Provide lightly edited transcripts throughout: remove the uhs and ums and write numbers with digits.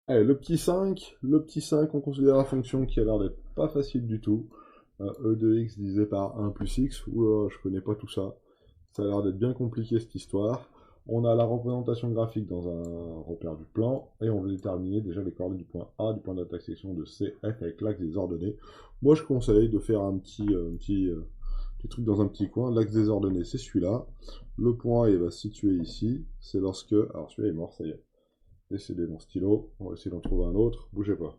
Allez, le petit 5, on considère la fonction qui a l'air d'être pas facile du tout. E de x divisé par 1 plus x, oula, je connais pas tout ça. Ça a l'air d'être bien compliqué cette histoire. On a la représentation graphique dans un repère du plan, et on veut déterminer déjà les coordonnées du point A, du point d'intersection de CF avec l'axe des ordonnées. Moi je conseille de faire un petit truc dans un petit coin. L'axe des ordonnées c'est celui-là. Le point A il va se situer ici. C'est lorsque... Alors celui-là est mort, ça y est. Décédé mon stylo. On va essayer d'en trouver un autre. Bougez pas.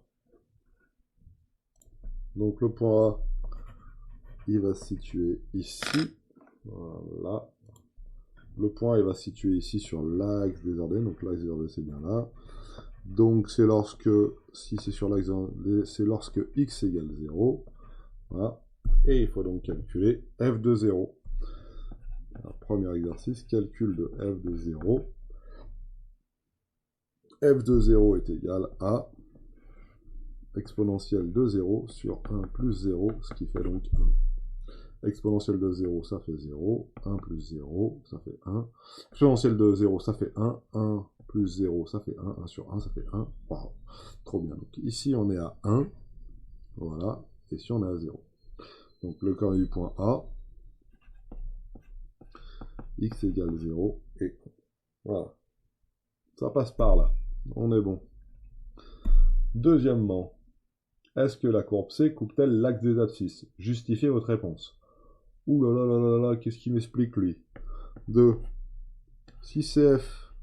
Donc le point A, il va se situer ici. Voilà. Le point il va se situer ici sur l'axe des ordonnées. Donc l'axe des ordonnées c'est bien là. Donc c'est lorsque, si c'est sur l'axe des ordonnées, c'est lorsque x égale 0. Voilà. Et il faut donc calculer f de 0. Alors, premier exercice, calcul de f de 0. F de 0 est égal à exponentielle de 0 sur 1 plus 0, ce qui fait donc 1. Exponentielle de 0, ça fait 0. 1 plus 0, ça fait 1. Exponentielle de 0, ça fait 1. 1 plus 0, ça fait 1. 1 sur 1, ça fait 1. Wow, trop bien. Donc ici, on est à 1. Voilà. Et ici, on est à 0. Donc le coordonnée du point A, x égale 0. Et voilà. Ça passe par là. On est bon. Deuxièmement, est-ce que la courbe C coupe-t-elle l'axe des abscisses? Justifiez votre réponse. Ouh là là là là là, qu'est-ce qu'il m'explique lui? 2. Si CF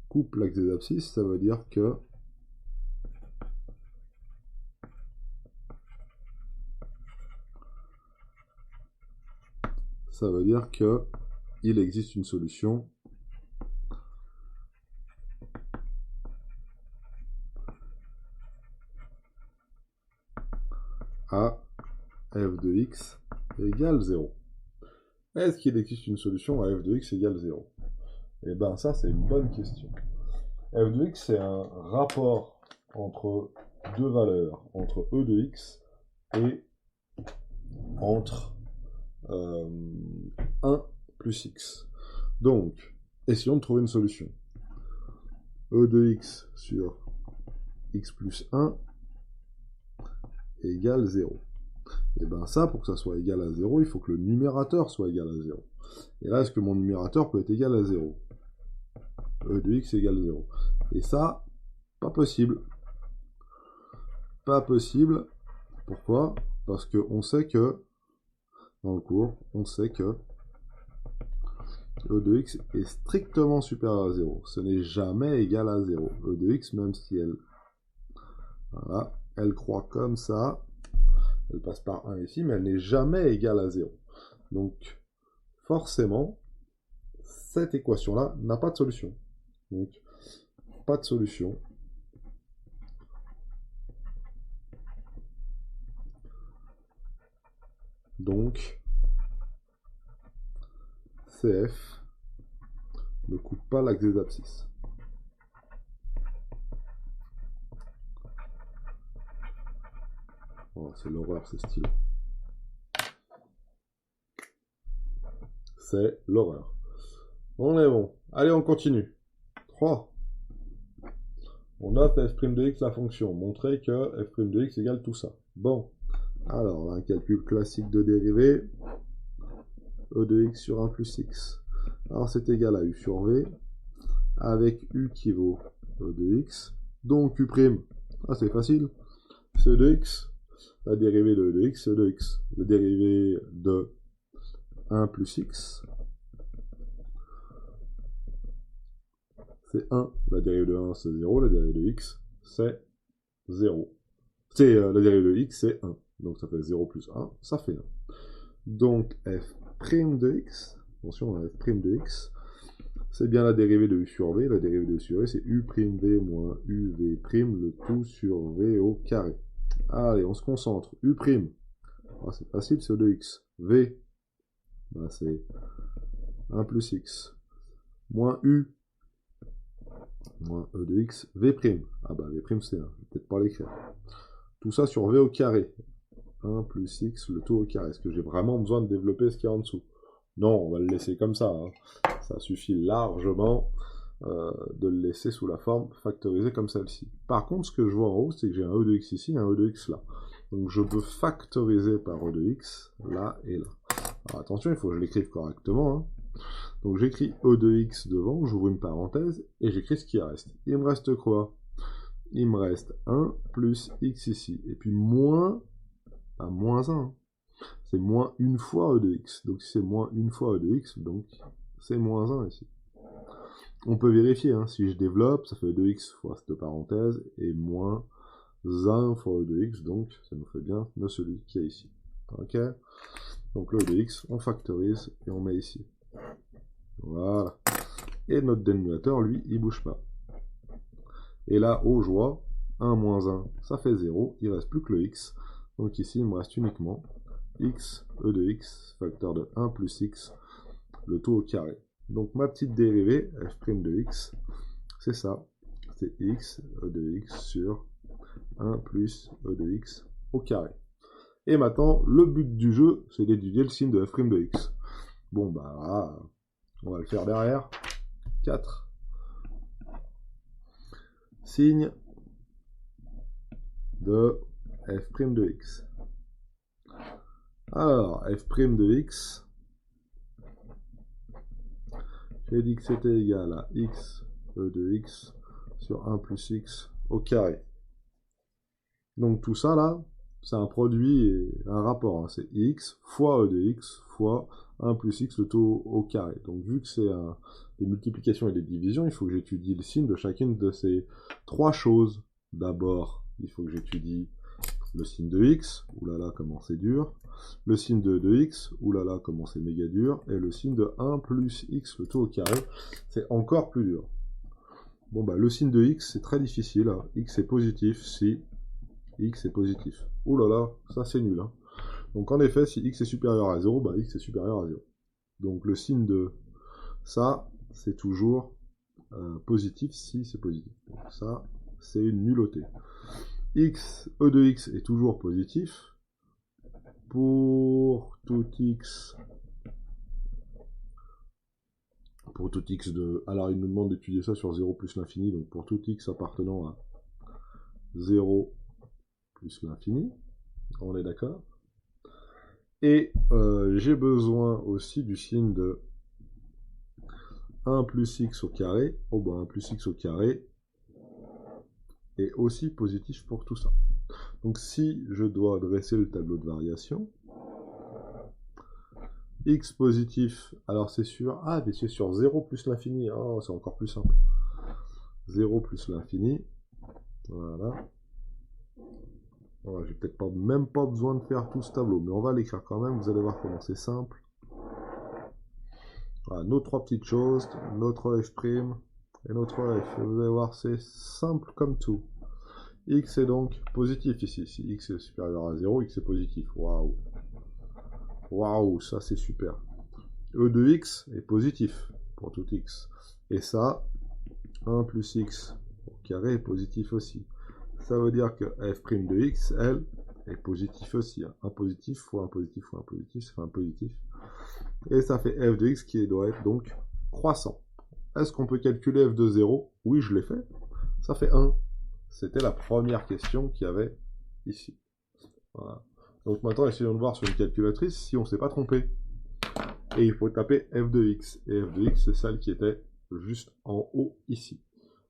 coupe l'axe des abscisses, ça veut dire que il existe une solution à f de x égale 0. Est-ce qu'il existe une solution à f de x égale 0? Eh bien, ça, c'est une bonne question. F de x, c'est un rapport entre deux valeurs, entre e de x et entre 1 plus x. Donc, essayons de trouver une solution. E de x sur x plus 1 égale 0. Et bien ça, pour que ça soit égal à 0, il faut que le numérateur soit égal à 0. Et là, est-ce que mon numérateur peut être égal à 0? E de x égale 0. Et ça, pas possible. Pas possible. Pourquoi? Parce qu'on sait que, dans le cours, on sait que E de x est strictement supérieur à 0. Ce n'est jamais égal à 0. E de x, même si elle... Voilà, elle croît comme ça. Elle passe par 1 ici, mais elle n'est jamais égale à 0. Donc, forcément, cette équation-là n'a pas de solution. Donc, pas de solution. Donc, CF ne coupe pas l'axe des abscisses. Oh, c'est l'horreur, ces stylos. C'est l'horreur. On est bon. Allez, on continue. 3. On note f' de x la fonction. Montrer que f' de x égale tout ça. Bon. Alors, un calcul classique de dérivée. E de x sur 1 plus x. Alors, c'est égal à u sur v. Avec u qui vaut e de x. Donc, u'. Ah, c'est facile. C'est e de x. La dérivée de e de x, c'est e de x. La dérivée de 1 plus x, c'est 1. La dérivée de 1, c'est 0. La dérivée de x, c'est 0. La dérivée de x, c'est 1. Donc ça fait 0 plus 1, ça fait 1. Donc f' de x, attention, f' de x, c'est bien la dérivée de u sur v. La dérivée de u sur v, c'est u'v moins uv', le tout sur v au carré. Allez, on se concentre. U'. Ah, c'est facile, c'est e de x. V, bah, c'est 1 plus x. Moins u, moins e de x, v'. Ah bah, v' c'est 1. Je vais peut-être pas l'écrire. Tout ça sur v au carré. 1 plus x, le tout au carré. Est-ce que j'ai vraiment besoin de développer ce qu'il y a en dessous? Non, on va le laisser comme ça. Hein. Ça suffit largement. de le laisser sous la forme factorisée comme celle-ci. Par contre, ce que je vois en haut, c'est que j'ai un e de x ici et un e de x là. Donc je peux factoriser par e de x là et là. Alors attention, il faut que je l'écrive correctement. Hein. Donc j'écris e de x devant, j'ouvre une parenthèse, et j'écris ce qui reste. Il me reste quoi? Il me reste 1 plus x ici, et puis moins, pas moins 1. C'est moins une fois e de x. Donc si c'est moins une fois e de x, donc c'est moins 1 ici. On peut vérifier, hein. Si je développe, ça fait e de x fois cette parenthèse, et moins 1 fois e de x, donc ça nous fait bien celui qui est ici. Ok? Donc le e de x, on factorise, et on met ici. Voilà. Et notre dénominateur, lui, il bouge pas. Et là, oh joie, 1 moins 1, ça fait 0, il ne reste plus que le x. Donc ici, il me reste uniquement x, e de x, facteur de 1 plus x, le tout au carré. Donc ma petite dérivée, f' de x, c'est ça. C'est x, e de x sur 1 plus e de x au carré. Et maintenant, le but du jeu, c'est d'étudier le signe de f' de x. Bon, bah, on va le faire derrière. 4. Signe de f' de x. Alors, f' de x, j'ai dit que c'était égal à x, e de x, sur 1 plus x au carré. Donc tout ça là, c'est un produit et un rapport. Hein. C'est x fois e de x fois 1 plus x, le tout au carré. Donc vu que c'est des multiplications et des divisions, il faut que j'étudie le signe de chacune de ces trois choses. D'abord, il faut que j'étudie le signe de x, oulala comment c'est dur, le signe de 2x, oulala comment c'est méga dur, et le signe de 1 plus x, le tout au carré, c'est encore plus dur. Bon bah le signe de x, c'est très difficile, hein. X est positif si x est positif. Oulala, ça c'est nul. Hein. Donc en effet, si x est supérieur à 0, bah x est supérieur à 0. Donc le signe de ça, c'est toujours positif si c'est positif. Donc ça, c'est une nullauté. X, e de x est toujours positif pour tout x de... Alors il nous demande d'étudier ça sur 0 plus l'infini, donc pour tout x appartenant à 0 plus l'infini, on est d'accord. Et j'ai besoin aussi du signe de 1 plus x au carré. Oh ben 1 plus x au carré est aussi positif pour tout ça. Donc si je dois dresser le tableau de variation, x positif, alors c'est sûr, ah mais c'est sur 0 plus l'infini, oh, c'est encore plus simple. 0 plus l'infini, voilà. Voilà, j'ai peut-être même pas besoin de faire tout ce tableau, mais on va l'écrire quand même, vous allez voir comment c'est simple. Voilà, nos trois petites choses, notre f' et notre f. Et vous allez voir, c'est simple comme tout. X est donc positif ici. Si x est supérieur à 0, x est positif. Waouh. Waouh, ça c'est super. E de x est positif pour tout x. Et ça, 1 plus x au carré est positif aussi. Ça veut dire que f' de x, elle, est positif aussi. Hein. Un positif fois un positif fois un positif, ça fait un positif. Et ça fait f de x qui doit être donc croissant. Est-ce qu'on peut calculer f de 0? Oui, je l'ai fait. Ça fait 1. C'était la première question qu'il y avait ici. Voilà. Donc maintenant, essayons de voir sur une calculatrice si on ne s'est pas trompé. Et il faut taper f de x. Et f de x, c'est celle qui était juste en haut ici.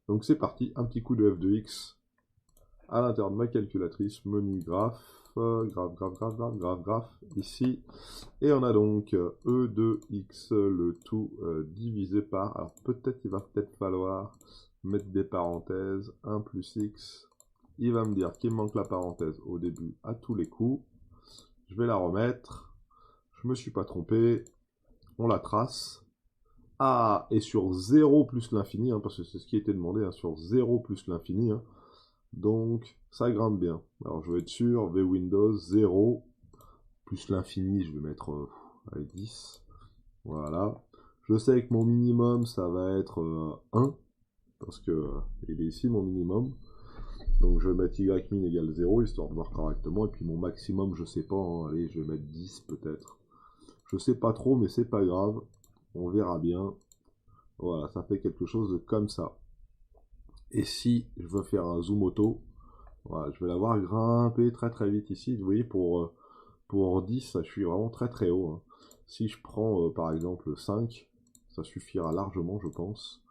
Donc c'est parti, un petit coup de f de x à l'intérieur de ma calculatrice, menu graphe, graphe, ici. Et on a donc e de x, le tout divisé par, alors peut-être il va peut-être falloir mettre des parenthèses, 1 plus x, il va me dire qu'il me manque la parenthèse au début à tous les coups, je vais la remettre, je me suis pas trompé, on la trace, ah, et sur 0 plus l'infini, hein, parce que c'est ce qui était demandé, hein, sur 0 plus l'infini, hein, donc ça grimpe bien. Alors je vais être sûr, V Windows 0 plus l'infini, je vais mettre 10, voilà. Je sais que mon minimum ça va être 1, parce que il est ici mon minimum. Donc je vais mettre ymin égale 0, histoire de voir correctement. Et puis mon maximum, je sais pas, hein. Allez, je vais mettre 10 peut-être. Je sais pas trop, mais c'est pas grave. On verra bien. Voilà, ça fait quelque chose de comme ça. Et si je veux faire un zoom auto, voilà, je vais l'avoir grimpé très très vite ici. Vous voyez, pour 10, je suis vraiment très très haut, hein. Si je prends par exemple 5, ça suffira largement, je pense.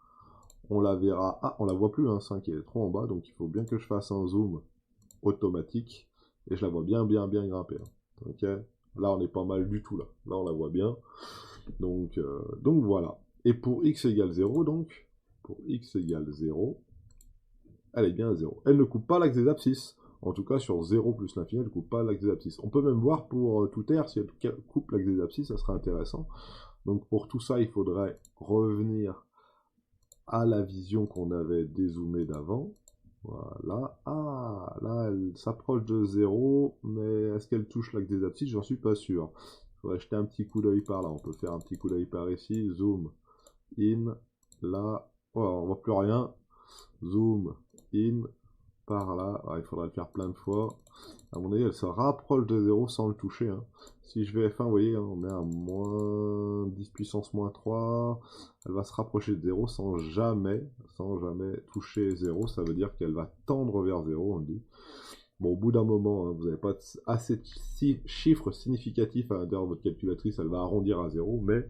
On la verra. Ah, on la voit plus, hein, 5, elle est trop en bas, donc il faut bien que je fasse un zoom automatique. Et je la vois bien bien bien grimper, hein. Ok. Là, on est pas mal du tout, là. Là, on la voit bien. Donc voilà. Et pour x égale 0, donc, pour x égale 0, elle est bien à 0. Elle ne coupe pas l'axe des abscisses. En tout cas, sur 0 plus l'infini, elle ne coupe pas l'axe des abscisses. On peut même voir pour tout R, si elle coupe l'axe des abscisses, ça serait intéressant. Donc pour tout ça, il faudrait revenir à la vision qu'on avait dézoomée d'avant. Voilà. Ah, là, elle s'approche de 0, mais est-ce qu'elle touche l'axe des abscisses? J'en suis pas sûr. Il faudrait jeter un petit coup d'œil par là. On peut faire un petit coup d'œil par ici. Zoom in. Là. Oh, on voit plus rien. Zoom in. Par là. Ah, il faudrait le faire plein de fois. À mon avis, elle se rapproche de 0 sans le toucher, hein. Si je vais F1, vous voyez, hein, on est à moins 10 puissance moins 3. Elle va se rapprocher de 0 sans jamais toucher 0. Ça veut dire qu'elle va tendre vers 0, on le dit. Bon, au bout d'un moment, hein, vous n'avez pas assez de chiffres significatifs à l'intérieur de votre calculatrice, elle va arrondir à 0, mais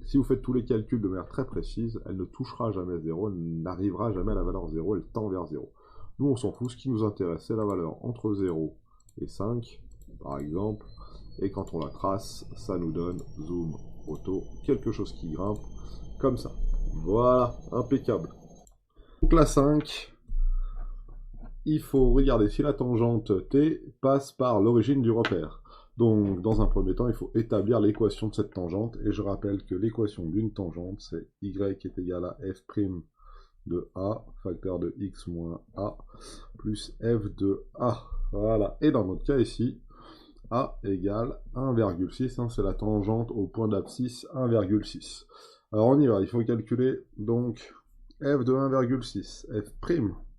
si vous faites tous les calculs de manière très précise, elle ne touchera jamais 0, elle n'arrivera jamais à la valeur 0, elle tend vers 0. Nous, on s'en fout, ce qui nous intéresse, c'est la valeur entre 0 et 5, par exemple, et quand on la trace, ça nous donne, zoom, auto, quelque chose qui grimpe, comme ça. Voilà, impeccable. Donc la 5, il faut regarder si la tangente t passe par l'origine du repère. Donc, dans un premier temps, il faut établir l'équation de cette tangente, et je rappelle que l'équation d'une tangente, c'est y est égal à f' de a, facteur de x moins a, plus f de a. Voilà, et dans notre cas ici, a égale 1,6, hein, c'est la tangente au point d'abscisse 1,6. Alors on y va, il faut calculer donc f de 1,6, f'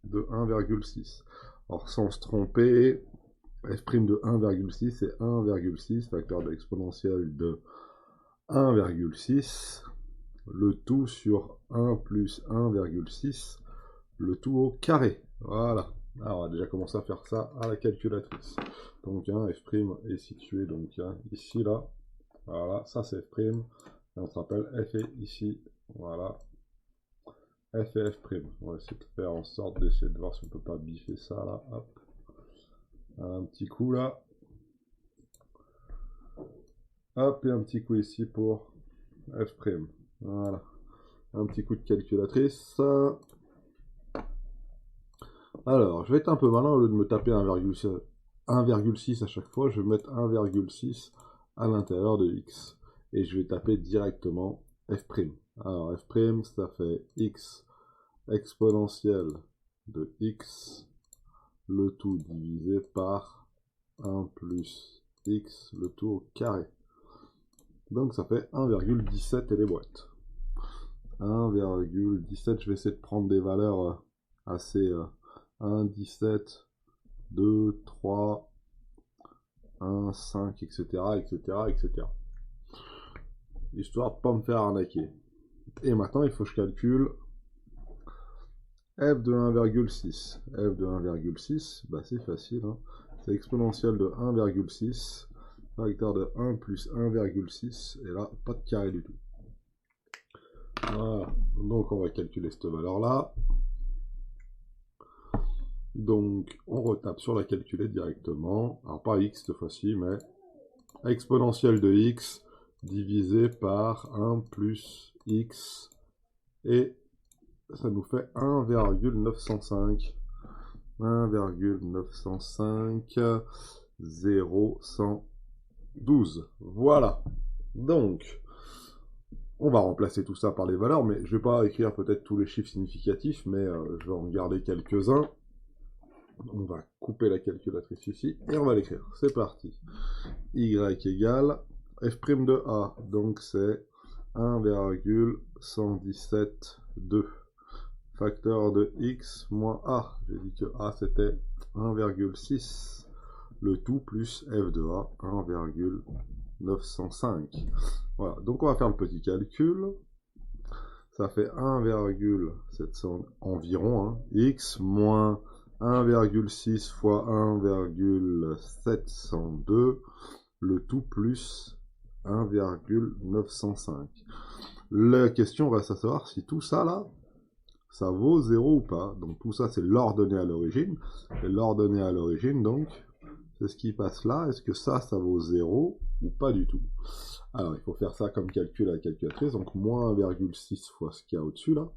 de 1,6. Alors sans se tromper, f' de 1,6 c'est 1,6, facteur de exponentielle de 1,6, le tout sur 1 plus 1,6, le tout au carré. Voilà. Alors, on va déjà commencer à faire ça à la calculatrice. Donc, f' est situé donc ici, là. Voilà, ça c'est f'. Et on se rappelle, f est ici. Voilà. F et f'. On va essayer de faire en sorte d'essayer de voir si on peut pas biffer ça, là. Hop. Un petit coup, là. Hop, et un petit coup ici pour f'. Voilà. Un petit coup de calculatrice. Alors, je vais être un peu malin, au lieu de me taper 1,6 à chaque fois, je vais mettre 1,6 à l'intérieur de x. Et je vais taper directement f'. Alors, f', ça fait x exponentielle de x, le tout divisé par 1 plus x, le tout au carré. Donc ça fait 1,17 et les boîtes. 1,17, je vais essayer de prendre des valeurs assez... 1, 17, 2, 3, 1, 5, etc., etc., etc. Histoire de ne pas me faire arnaquer. Et maintenant, il faut que je calcule f de 1,6. f de 1,6, bah c'est facile, hein. C'est exponentielle de 1,6, facteur de 1 plus 1,6, et là, pas de carré du tout. Voilà, donc on va calculer cette valeur-là. Donc, on retape sur la calculette directement. Alors, pas x cette fois-ci, mais exponentielle de x divisé par 1 plus x. Et ça nous fait 1,905. 1,905 0,112. Voilà. Donc, on va remplacer tout ça par les valeurs, mais je ne vais pas écrire peut-être tous les chiffres significatifs, mais je vais en garder quelques-uns. On va couper la calculatrice ici et on va l'écrire. C'est parti. Y égale f' de a, donc c'est 1,1172. Facteur de x moins a. J'ai dit que a c'était 1,6. Le tout plus f de a, 1,905. 905. Voilà, donc on va faire le petit calcul. Ça fait 1,700 environ, hein, x moins 1,6 fois 1,702, le tout plus 1,905. La question reste à savoir si tout ça là, ça vaut 0 ou pas. Donc tout ça c'est l'ordonnée à l'origine. Et l'ordonnée à l'origine, donc, c'est ce qui passe là. Est-ce que ça vaut 0 ou pas du tout? Alors il faut faire ça comme calcul à la calculatrice. Donc moins 1,6 fois ce qu'il y a au-dessus là.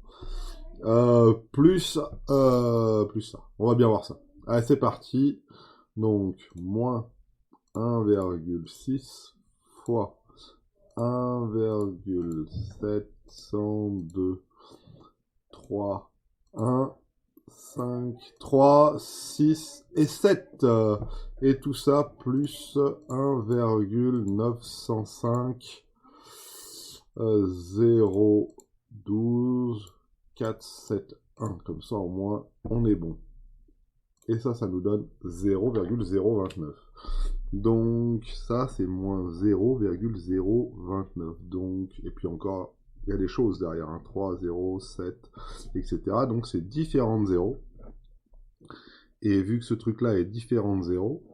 Plus ça. On va bien voir ça. Allez, c'est parti. Donc, moins 1,6 fois 1,702, 3, 1, 5, 3, 6 et 7. Et tout ça plus 1,905, 0, 12, 4, 7, 1. Comme ça, au moins, on est bon. Et ça nous donne 0,029. Donc, ça, c'est moins 0,029. Donc, et puis encore, il y a des choses derrière, hein, 3, 0, 7, etc. Donc, c'est différent de 0. Et vu que ce truc-là est différent de 0,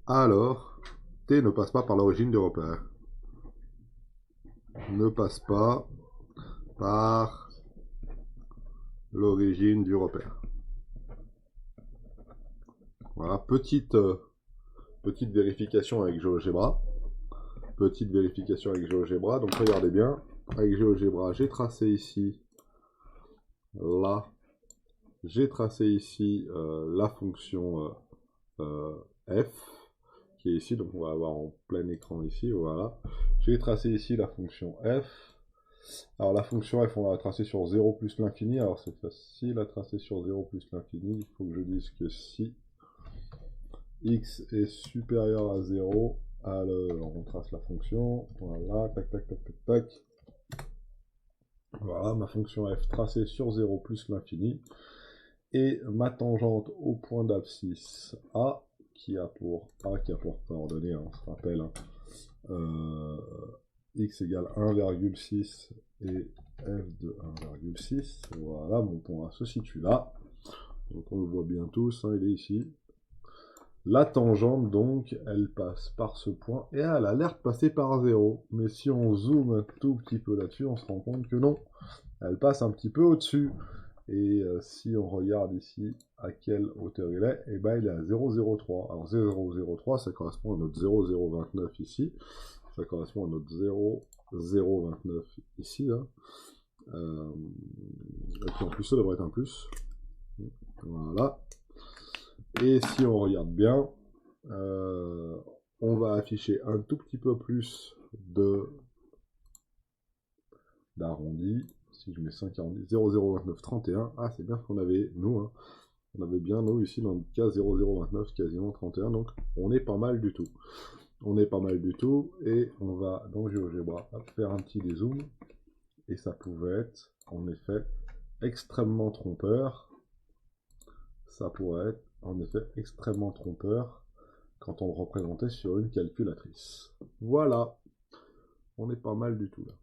alors, t ne passe pas par l'origine du repère. Ne passe pas par l'origine du repère. Voilà, petite vérification avec GeoGebra. Donc regardez bien, avec GeoGebra, j'ai tracé ici, là, j'ai tracé ici la fonction f, qui est ici, donc on va avoir en plein écran ici, voilà. J'ai tracé ici la fonction f. Alors la fonction f, on va la tracer sur 0 plus l'infini. Alors c'est facile à tracer sur 0 plus l'infini. Il faut que je dise que si x est supérieur à 0, alors on trace la fonction. Voilà, tac, tac, tac, tac, tac. Voilà, ma fonction f tracée sur 0 plus l'infini. Et ma tangente au point d'abscisse A, qui a pour coordonnée, hein, on se rappelle, hein, x égale 1,6 et f de 1,6. Voilà, mon point A se situe là. Donc on le voit bien tous, hein, il est ici. La tangente, donc, elle passe par ce point, et elle a l'air de passer par 0. Mais si on zoome un tout petit peu là-dessus, on se rend compte que non. Elle passe un petit peu au-dessus. Et si on regarde ici à quelle hauteur il est, et ben il est à 0,03. Alors 0,03, ça correspond à notre 0,029 ici. Ça correspond à notre 0,029 ici. Hein. Et puis en plus, ça devrait être un plus. Voilà. Et si on regarde bien, on va afficher un tout petit peu plus d'arrondi. Si je mets 5 arrondis, 0,02931, ah c'est bien ce qu'on avait, nous, hein. On avait bien, nous, ici, dans le cas 0,029, quasiment 31, donc on est pas mal du tout. Et on va, dans GeoGebra, faire un petit dézoom, et ça pouvait être, en effet, extrêmement trompeur. Ça pourrait être, en effet, extrêmement trompeur quand on le représentait sur une calculatrice. Voilà, on est pas mal du tout là.